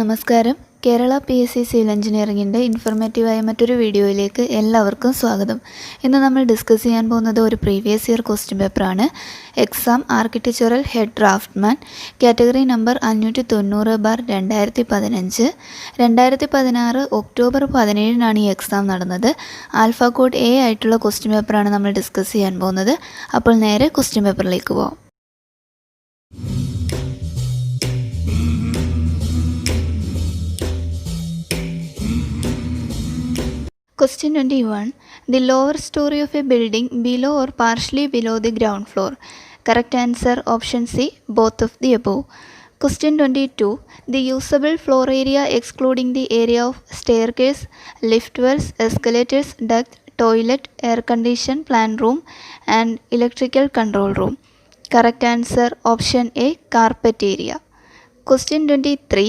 നമസ്കാരം. Kerala PSC civil എഞ്ചിനീയറിംഗിൻ്റെ ഇൻഫർമേറ്റീവായ മറ്റൊരു വീഡിയോയിലേക്ക് എല്ലാവർക്കും സ്വാഗതം. ഇന്ന് നമ്മൾ ഡിസ്കസ് ചെയ്യാൻ പോകുന്നത് ഒരു പ്രീവിയസ് ഇയർ ക്വസ്റ്റ്യൻ പേപ്പറാണ്. Exam architectural head draughtsman, category number 590/2015. 2016 October 17 ഈ എക്സാം നടന്നത്. ആൽഫ കോഡ് A ആയിട്ടുള്ള ക്വസ്റ്റ്യൻ പേപ്പറാണ് നമ്മൾ ഡിസ്കസ് ചെയ്യാൻ പോകുന്നത്. അപ്പോൾ നേരെ ക്വസ്റ്റ്യൻ പേപ്പറിലേക്ക് പോകാം. Question 21. The lower story of a building below or partially below the ground floor. Correct answer option C, both of the above. Question 22. The usable floor area excluding the area of staircase, lift wells, escalators, duct, toilet, air condition, plant room and electrical control room. Correct answer option A, carpet area. Question 23.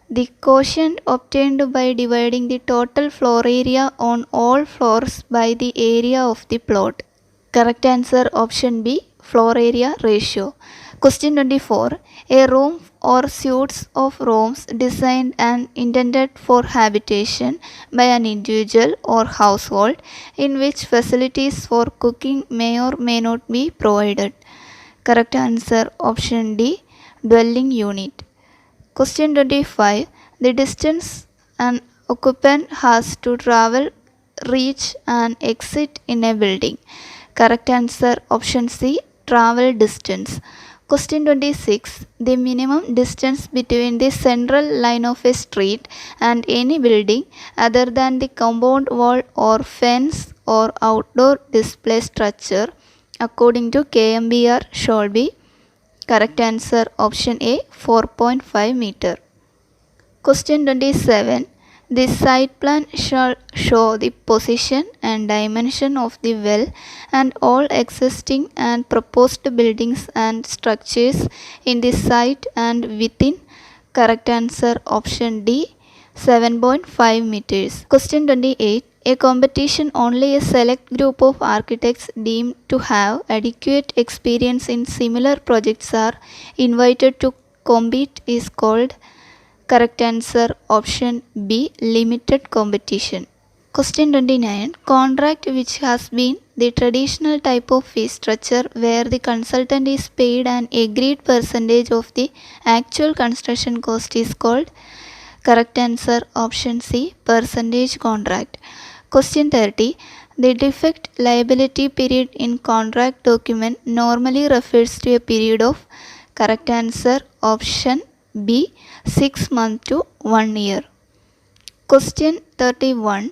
The quotient obtained by dividing the total floor area on all floors by the area of the plot. Correct answer option B, floor area ratio. Question 24. A room or suites of rooms designed and intended for habitation by an individual or household in which facilities for cooking may or may not be provided. Correct answer option D, dwelling unit. Question 25. The distance an occupant has to travel, reach and exit in a building. Correct answer option C, travel distance. Question 26. The minimum distance between the central line of a street and any building other than the compound wall or fence or outdoor display structure according to KMBR shall be. Correct answer option A, 4.5 meter. Question 27. The site plan shall show the position and dimension of the well and all existing and proposed buildings and structures in the site and within. Correct answer option D, 7.5 meters. Question 28. A competition only a select group of architects deemed to have adequate experience in similar projects are invited to compete is called. Correct answer option B, limited competition. Question 29. Contract which has been the traditional type of fee structure where the consultant is paid an agreed percentage of the actual construction cost is called. Correct answer option C, percentage contract. Question 30. The defect liability period in contract document normally refers to a period of. Correct answer option B, 6 months to 1 year. Question 31.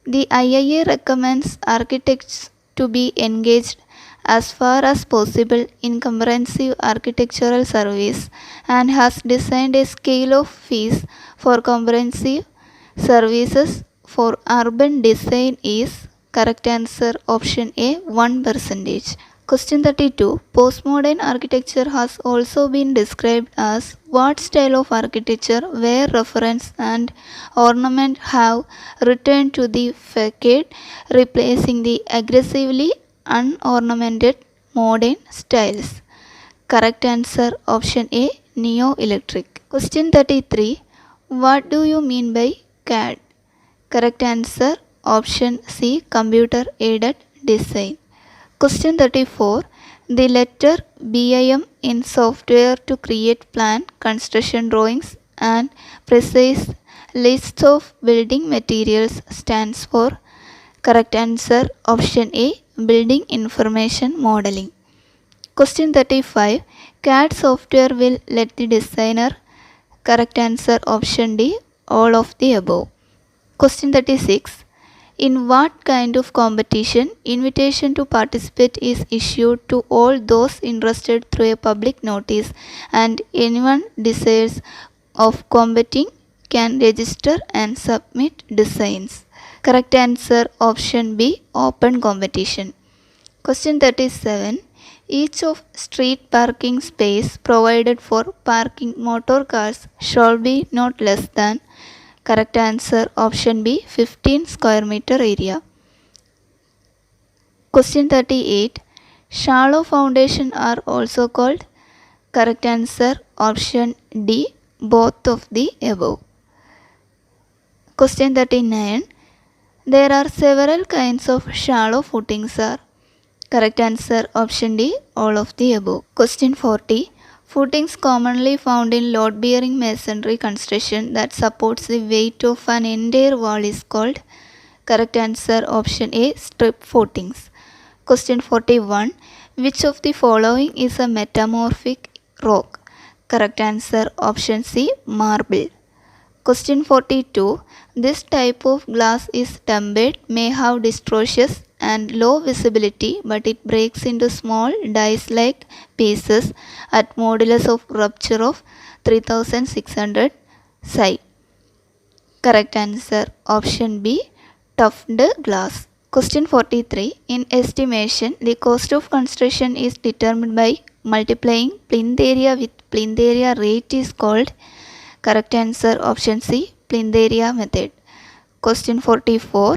The IIA recommends architects to be engaged as far as possible in comprehensive architectural surveys and has designed a scale of fees for comprehensive services for urban design is. Correct answer option A, 1%. Question 32. Postmodern architecture has also been described as what style of architecture where reference and ornament have returned to the facade, replacing the aggressively unornamented modern styles. Correct answer option A, neo-electric. Question 33. What do you mean by CAD? Correct answer option C, computer aided design. Question 34. The letter BIM in software to create plan, construction drawings and precise lists of building materials stands for. Correct answer option A, building information modeling. Question 35. CAD software will let the designer. Correct answer option D, all of the above. Question 36. In what kind of competition invitation to participate is issued to all those interested through a public notice and anyone desires of competing can register and submit designs? Correct answer option B, open competition. Question 37. Each of street parking space provided for parking motor cars shall be not less than. Correct answer option B, 15 square meter area. Question 38. Shallow foundation are also called. Correct answer option D, both of the above. Question 39. There are several kinds of shallow footings are. Correct answer option D, all of the above. Question 40. Footings commonly found in load-bearing masonry construction that supports the weight of an entire wall is called. Correct answer option A, strip footings. Question 41. Which of the following is a metamorphic rock? Correct answer option C, marble. Question 42. This type of glass is tempered, may have distortions and low visibility, but it breaks into small dice-like pieces at modulus of rupture of 3600 psi. Correct answer option B, tufted glass. Question 43. In estimation, the cost of construction is determined by multiplying plinth area with plinth area rate is called. Correct answer option C, plinth area method. Question 44.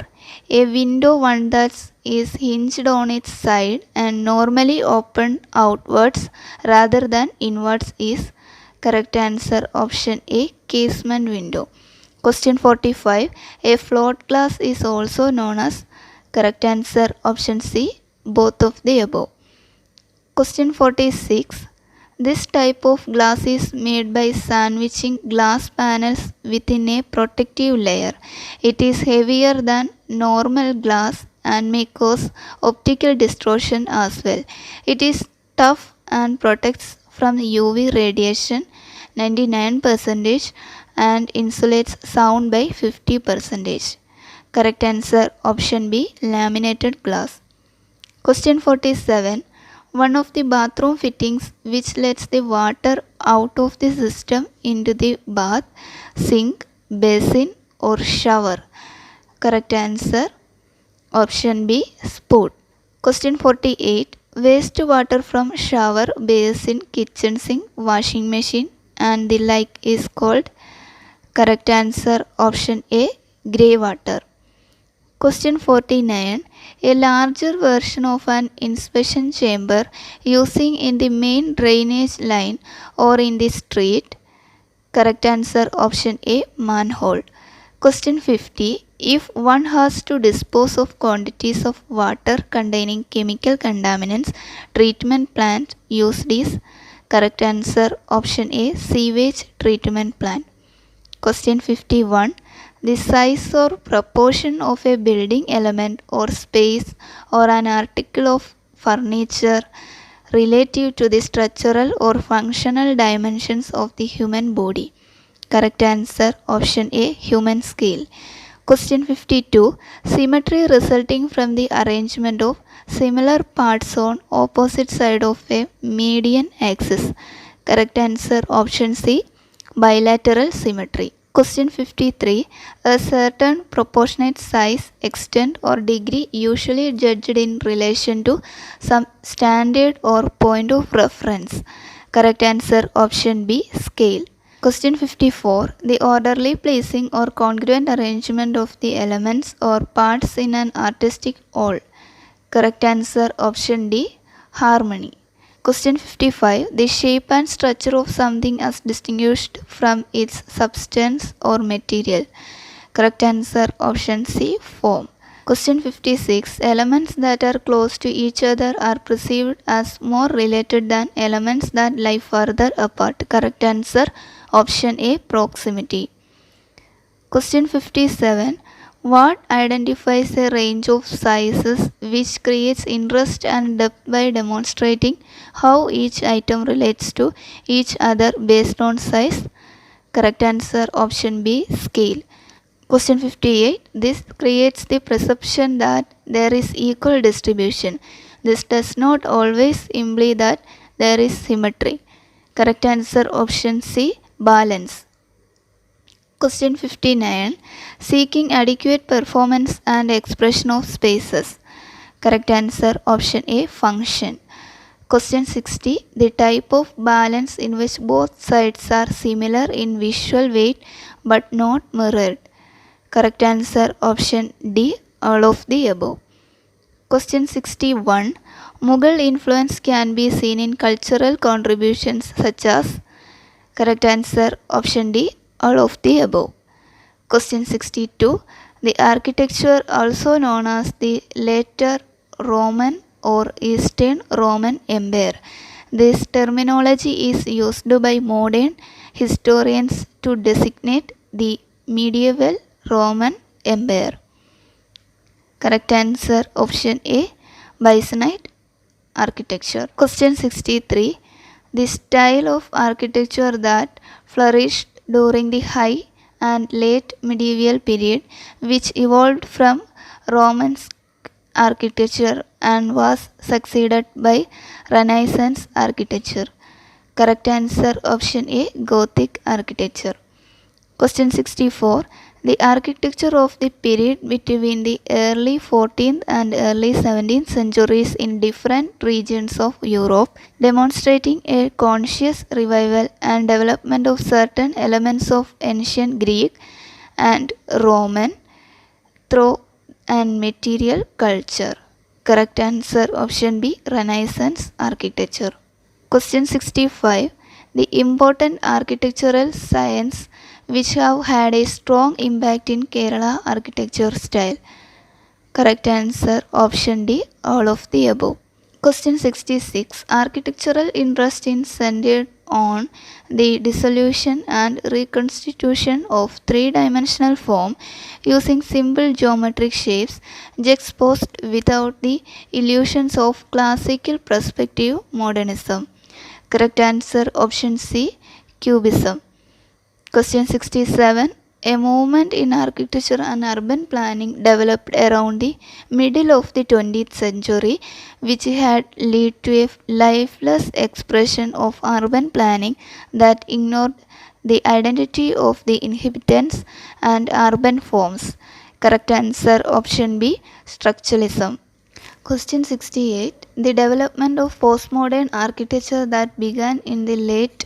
A window one that is hinged on its side and normally opened outwards rather than inwards is. Correct answer option A, casement window. Question 45. A float glass is also known as. Correct answer option C, both of the above. Question 46. This type of glass is made by sandwiching glass panels within a protective layer. It is heavier than normal glass and may cause optical distortion as well. It is tough and protects from UV radiation 99% and insulates sound by 50%. Correct answer option B, laminated glass. Question 47. One of the bathroom fittings which lets the water out of the system into the bath, sink, basin or shower. Correct answer option B, spout. Question 48. Wastewater from shower, basin, kitchen sink, washing machine and the like is called. Correct answer option A, grey water. Question 49. A larger version of an inspection chamber using in the main drainage line or in the street. Correct answer option A, manhole. Question 50. If one has to dispose of quantities of water containing chemical contaminants, treatment plant used is. Correct answer option A, sewage treatment plant. Question 51. The size or proportion of a building element or space or an article of furniture relative to the structural or functional dimensions of the human body. Correct answer option A, human scale. Question 52. Symmetry resulting from the arrangement of similar parts on opposite side of a median axis. Correct answer option C, bilateral symmetry. Question 53. A certain proportionate size, extent or degree usually judged in relation to some standard or point of reference. Correct answer option B, scale. Question 54. The orderly placing or congruent arrangement of the elements or parts in an artistic whole. Correct answer option D, harmony. Question 55. The shape and structure of something as distinguished from its substance or material. Correct answer option C, form. Question 56. Elements that are close to each other are perceived as more related than elements that lie further apart. Correct answer option A, proximity. Question 57. What identifies a range of sizes which creates interest and depth by demonstrating how each item relates to each other based on size? Correct answer option B, scale. Question 58. This creates the perception that there is equal distribution. This does not always imply that there is symmetry. Correct answer option C, balance. Question 59. Seeking adequate performance and expression of spaces. Correct answer option A, function. Question 60. The type of balance in which both sides are similar in visual weight but not mirrored. Correct answer option D, all of the above. Question 61. Mughal influence can be seen in cultural contributions such as. Correct answer option D, all of the above. Question 62. The architecture also known as the later Roman or Eastern Roman Empire. This terminology is used by modern historians to designate the medieval Roman Empire. Correct answer option A, Byzantine architecture. Question 63. The style of architecture that flourished during the high and late medieval period, which evolved from Roman architecture and was succeeded by Renaissance architecture. Correct answer option A, Gothic architecture. Question 64. The architecture of the period between the early 14th and early 17th centuries in different regions of Europe, demonstrating a conscious revival and development of certain elements of ancient Greek and Roman through and material culture. Correct answer option B, Renaissance architecture. Question 65. The important architectural science which have had a strong impact in Kerala architecture style. Correct answer option D, all of the above. Question 66. Architectural interest is centered on the dissolution and reconstitution of three-dimensional form using simple geometric shapes juxtaposed without the illusions of classical perspective modernism. Correct answer option C, Cubism. Question 67. A movement in architecture and urban planning developed around the middle of the 20th century, which had led to a lifeless expression of urban planning that ignored the identity of the inhabitants and urban forms. Correct answer option B, Structuralism. Question 68. The development of postmodern architecture that began in the late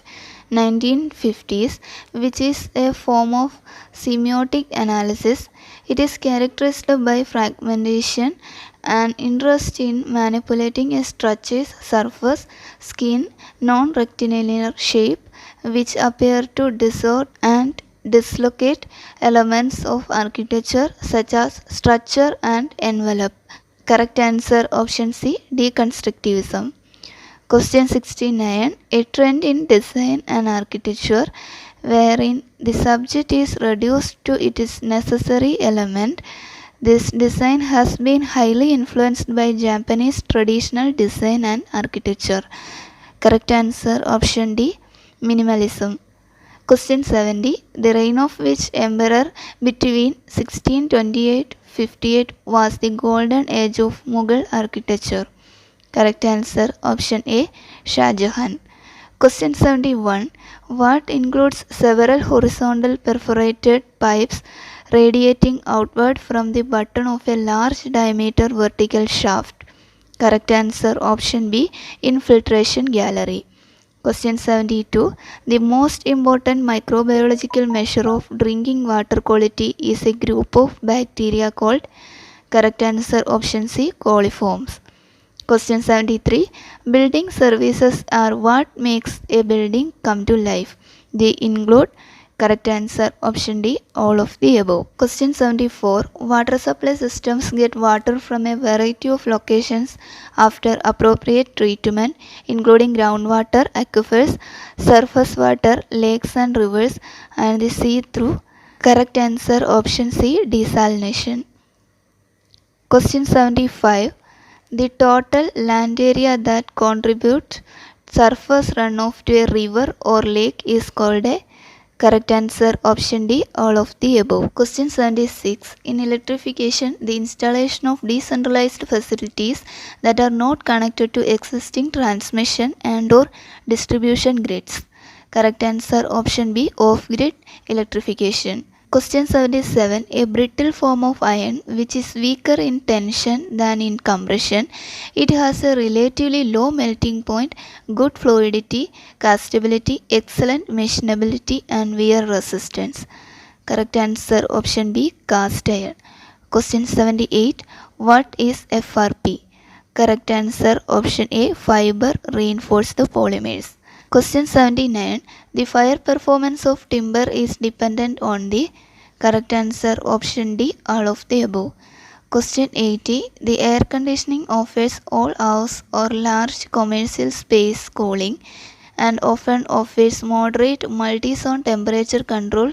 1950s, which is a form of semiotic analysis. It is characterized by fragmentation and interest in manipulating a structure's surface, skin, non-rectilinear shape, which appear to distort and dislocate elements of architecture such as structure and envelope. Correct answer option C, Deconstructivism. Question 69. A trend in design and architecture wherein the subject is reduced to its necessary element. This design has been highly influenced by Japanese traditional design and architecture. Correct answer option D, Minimalism. Question 70. The reign of which emperor between 1628-58 was the golden age of Mughal architecture? Correct answer option A, Shah Jahan. Question 71. What includes several horizontal perforated pipes radiating outward from the bottom of a large diameter vertical shaft? Correct answer option B, infiltration gallery. Question 72. The most important microbiological measure of drinking water quality is a group of bacteria called. Correct answer option C, coliforms. Question 73. Building services are what makes a building come to life. They include. Correct answer option D, all of the above. Question 74. Water supply systems get water from a variety of locations after appropriate treatment, including groundwater, aquifers, surface water, lakes and rivers, and the sea through. Correct answer option C, desalination. Question 75. The total land area that contributes surface runoff to a river or lake is called a. Correct answer option D, all of the above. Question 76. In electrification, the installation of decentralized facilities that are not connected to existing transmission and or distribution grids. Correct answer option B, off-grid electrification. Question 77. A brittle form of iron which is weaker in tension than in compression. It has a relatively low melting point, good fluidity, castability, excellent machinability and wear resistance. Correct answer option B, cast iron. Question 78. What is FRP? Correct answer option A, fiber reinforced polymers. Question 79. The fire performance of timber is dependent on the correct answer option D, all of the above. Question 80. The air conditioning offers all house or large commercial space cooling and often offers moderate multi-zone temperature control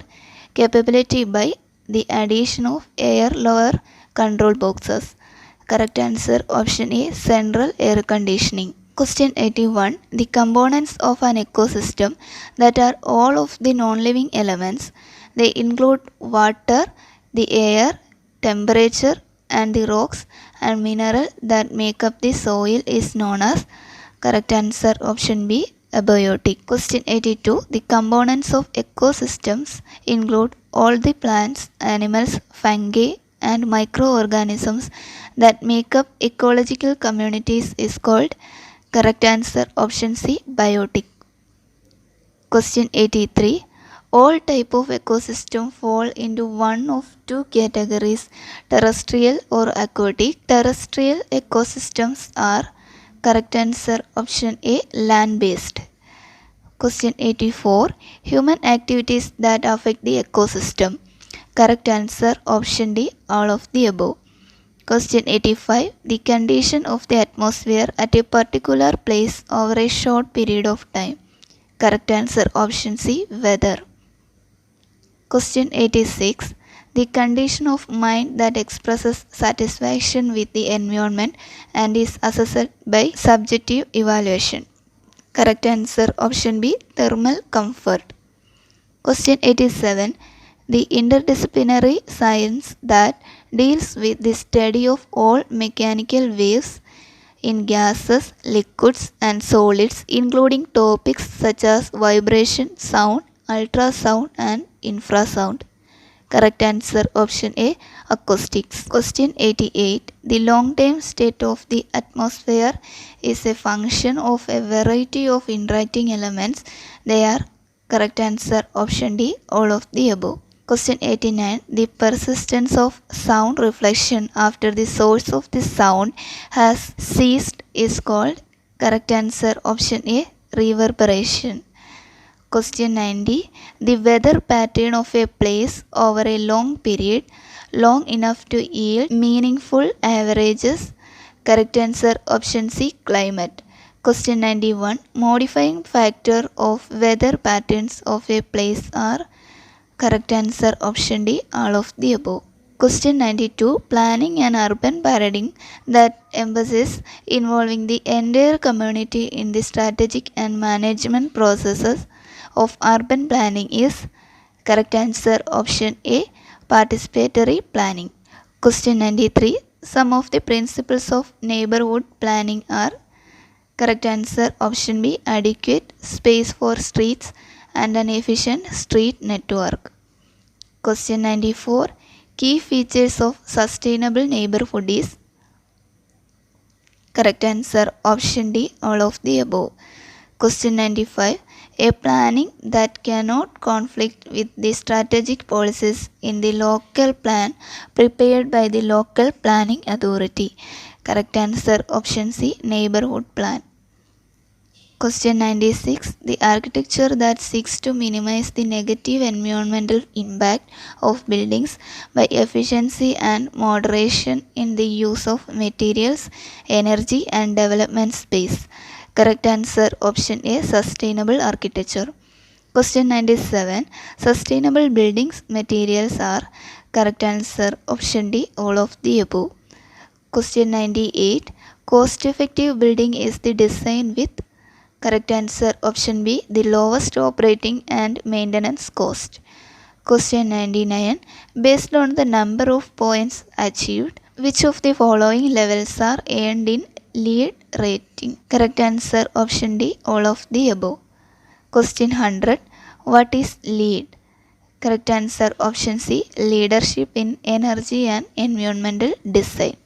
capability by the addition of air lower control boxes. Correct answer option A, central air conditioning. Question 81. The components of an ecosystem that are all of the non-living elements. They include water, the air, temperature, and the rocks and mineral that make up the soil is known as. Correct answer option B, abiotic. Question 82. The components of ecosystems include all the plants, animals, fungi, and microorganisms that make up ecological communities is called. Correct answer option C, biotic. Question 83. All type of ecosystem fall into one of two categories, terrestrial or aquatic. Terrestrial ecosystems are. Correct answer option A, land-based. Question 84. Human activities that affect the ecosystem. Correct answer option D, all of the above. Question 85. The condition of the atmosphere at a particular place over a short period of time. Correct answer option C, weather. Question 86. The condition of mind that expresses satisfaction with the environment and is assessed by subjective evaluation. Correct answer option B, thermal comfort. Question 87. The interdisciplinary science that deals with the study of all mechanical waves in gases, liquids, and solids, including topics such as vibration, sound, ultrasound, and infrasound. Correct answer option A, acoustics. Question 88. The long-term state of the atmosphere is a function of a variety of interacting elements. They are. Correct answer option D, all of the above. Question 89. The persistence of sound reflection after the source of the sound has ceased is called. Correct answer option A, reverberation. Question 90. The weather pattern of a place over a long period, long enough to yield meaningful averages. Correct answer option C, climate. Question 91. Modifying factor of weather patterns of a place are. Correct answer option D, all of the above. Question 92. Planning an urban paradigm that emphasizes involving the entire community in the strategic and management processes of urban planning is. Correct answer option A, participatory planning. Question 93. Some of the principles of neighborhood planning are. Correct answer option B, adequate space for streets and an efficient street network. Question 94. Key features of sustainable neighborhood is. Correct answer option D, all of the above. Question 95. A planning that cannot conflict with the strategic policies in the local plan prepared by the local planning authority. Correct answer option C, neighborhood plan. Question 96. The architecture that seeks to minimize the negative environmental impact of buildings by efficiency and moderation in the use of materials, energy, and development space. Correct answer option A, sustainable architecture. Question 97. Sustainable buildings materials are. Correct answer option D, all of the above. Question 98. Cost effective building is the design with. Correct answer option B, the lowest operating and maintenance cost. Question 99. Based on the number of points achieved, which of the following levels are earned in LEED rating? Correct answer option D, all of the above. Question 100. What is LEED? Correct answer option C, leadership in energy and environmental design.